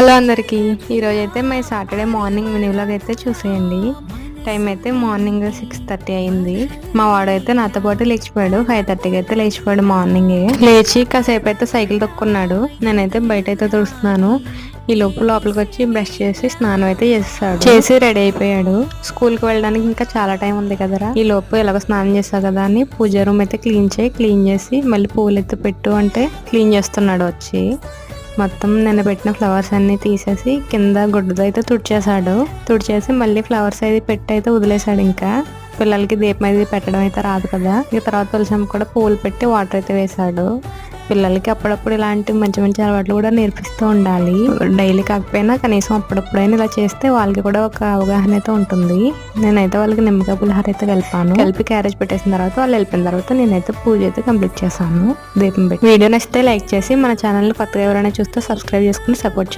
Hello అందరికీ, ఈరోజు అయితే my Saturday morning mini vlog అయితే చూసేయండి. టైం అయితే మార్నింగ్ 6:30 అయింది. మా వాడైతే నాతో పాటు లేచిపోయాడు. 5:30కి అయితే లేచిపోయాడు. మార్నింగే లేచి కాసేపు అయితే సైకిల్ తొక్కున్నాడు. నేనైతే బయట అయితే తుడుస్తున్నాను. ఈ లోపలికి వచ్చి బ్రష్ చేసి స్నానం అయితే చేసి రెడీ అయిపోయాడు. స్కూల్కి వెళ్ళడానికి ఇంకా చాలా టైం ఉంది కదరా, ఈ లోపు ఎలాగో స్నానం చేస్తా కదా అని పూజ రూమ్ అయితే క్లీన్ చేసి మళ్ళీ పువ్వులు ఎత్తి పెట్టు అంటే క్లీన్ చేస్తున్నాడు. వచ్చి మొత్తం నేను పెట్టిన ఫ్లవర్స్ అన్ని తీసేసి కింద గుడ్డతో అయితే తుడిచేసి మళ్ళీ ఫ్లవర్స్ అయితే పెట్టి అయితే వదిలేసాడు. ఇంకా పిల్లలకి దీపం అయితే పెట్టడం అయితే రాదు కదా. ఇక తర్వాత తులసం కూడా పూలు పెట్టి వాటర్ అయితే వేసాడు. పిల్లలకి అప్పుడప్పుడు ఇలాంటి మంచి మంచి అలవాట్లు కూడా నేర్పిస్తూ ఉండాలి. డైలీ కాకపోయినా కనీసం అప్పుడప్పుడైనా ఇలా చేస్తే వాళ్ళకి కూడా ఒక అవగాహన అయితే ఉంటుంది. నేనైతే వాళ్ళకి నిమ్మకాయ పులిహార అయితే కలిపి క్యారేజ్ పెట్టేసిన తర్వాత వాళ్ళు వెళ్ళిపోయిన తర్వాత నేనైతే పూజ అయితే కంప్లీట్ చేశాను. దీపం పెట్టి వీడియో నచ్చితే లైక్ చేసి మన ఛానల్ కొత్తగా ఎవరైనా చూస్తే సబ్స్క్రైబ్ చేసుకుని సపోర్ట్ చేయండి.